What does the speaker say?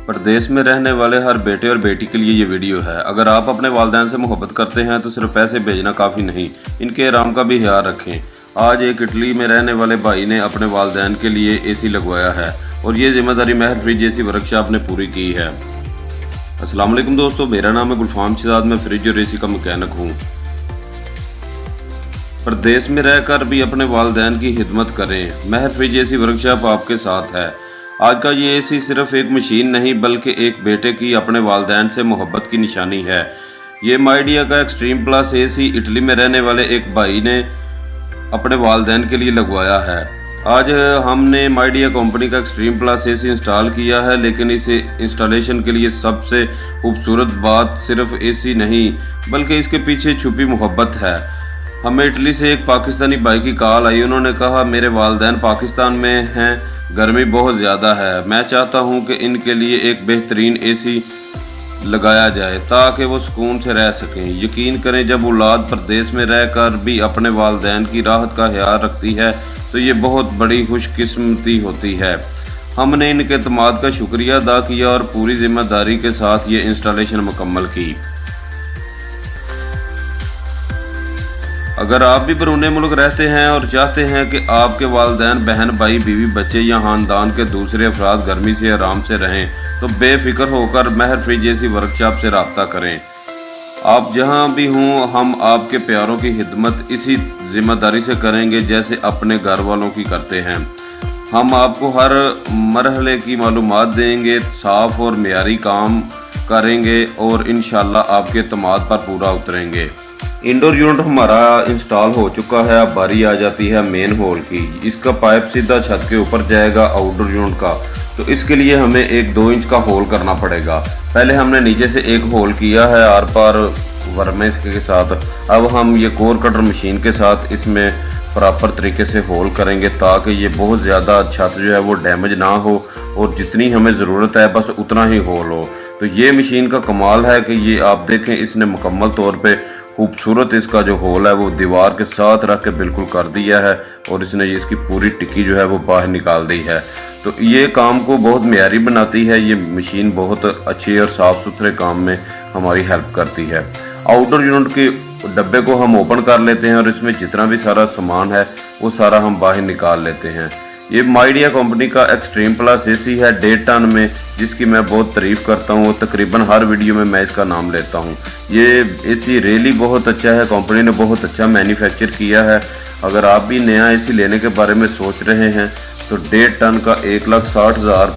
प्रदेश में रहने वाले हर बेटे और बेटी के लिए ये वीडियो है। अगर आप अपने वालिदैन से मोहब्बत करते हैं तो सिर्फ पैसे भेजना काफ़ी नहीं, इनके आराम का भी ख्याल रखें। आज एक इटली में रहने वाले भाई ने अपने वालिदैन के लिए एसी लगवाया है और ये जिम्मेदारी महर फ्रिज एसी वर्कशॉप ने पूरी की है। अस्सलाम वालेकुम दोस्तों, मेरा नाम है गुलफाम शहजाद, मैं फ्रिज और एसी का मैकेनिक हूँ। प्रदेश में रहकर भी अपने वालिदैन की खिदमत करें। महर फ्रिज एसी वर्कशॉप आपके साथ है। आज का ये एसी सिर्फ एक मशीन नहीं बल्कि एक बेटे की अपने वालिदैन से मोहब्बत की निशानी है। ये माइडिया का एक्सट्रीम प्लस एसी इटली में रहने वाले एक भाई ने अपने वालिदैन के लिए लगवाया है। आज हमने माइडिया कंपनी का एक्सट्रीम प्लस एसी इंस्टॉल किया है, लेकिन इस इंस्टॉलेशन के लिए सबसे खूबसूरत बात सिर्फ एसी नहीं बल्कि इसके पीछे छुपी मोहब्बत है। हमें इटली से एक पाकिस्तानी भाई की कॉल आई। उन्होंने कहा, मेरे वालिदैन पाकिस्तान में हैं, गर्मी बहुत ज़्यादा है, मैं चाहता हूं कि इनके लिए एक बेहतरीन एसी लगाया जाए ताकि वो सुकून से रह सकें। यकीन करें, जब औलाद प्रदेश में रहकर भी अपने वालिदैन की राहत का ख्याल रखती है तो ये बहुत बड़ी खुशकिस्मती होती है। हमने इनके एतमाद का शुक्रिया अदा किया और पूरी जिम्मेदारी के साथ ये इंस्टॉलेशन मुकम्मल की। अगर आप भी बैरून मुल्क रहते हैं और चाहते हैं कि आपके वालिदैन, बहन, भाई, बीवी, बच्चे या खानदान के दूसरे अफराद गर्मी से आराम से रहें तो बेफिक्र होकर महर फ्रिज एसी वर्कशॉप से रब्ता करें। आप जहां भी हों, हम आपके प्यारों की खिदमत इसी जिम्मेदारी से करेंगे जैसे अपने घर वालों की करते हैं। हम आपको हर मरहले की मालूमात देंगे, साफ़ और मेयारी काम करेंगे और इंशाल्लाह आपके एतमाद पर पूरा उतरेंगे। इंडोर यूनिट हमारा इंस्टॉल हो चुका है। अब बारी आ जाती है मेन होल की। इसका पाइप सीधा छत के ऊपर जाएगा आउटडोर यूनिट का, तो इसके लिए हमें एक 2 इंच का होल करना पड़ेगा। पहले हमने नीचे से एक होल किया है आर पार वर्मेस के साथ। अब हम ये कोर कटर मशीन के साथ इसमें प्रॉपर तरीके से होल करेंगे ताकि ये बहुत ज़्यादा छत जो है वो डैमेज ना हो और जितनी हमें ज़रूरत है बस उतना ही होल हो। तो ये मशीन का कमाल है कि ये आप देखें, इसने मुकम्मल तौर पे खूबसूरत इसका जो होल है वो दीवार के साथ रख के बिल्कुल कर दिया है और इसने इसकी पूरी टिक्की जो है वो बाहर निकाल दी है। तो ये काम को बहुत मेयारी बनाती है। ये मशीन बहुत अच्छी और साफ़ सुथरे काम में हमारी हेल्प करती है। आउटडोर यूनिट के डब्बे को हम ओपन कर लेते हैं और इसमें जितना भी सारा सामान है वो सारा हम बाहर निकाल लेते हैं। ये माइडिया कंपनी का एक्सट्रीम प्लस एसी है 1.5 टन में, जिसकी मैं बहुत तारीफ़ करता हूँ। तकरीबन हर वीडियो में मैं इसका नाम लेता हूँ। ये एसी रियली बहुत अच्छा है, कंपनी ने बहुत अच्छा मैन्युफैक्चर किया है। अगर आप भी नया एसी लेने के बारे में सोच रहे हैं तो 1.5 टन का 1,60,000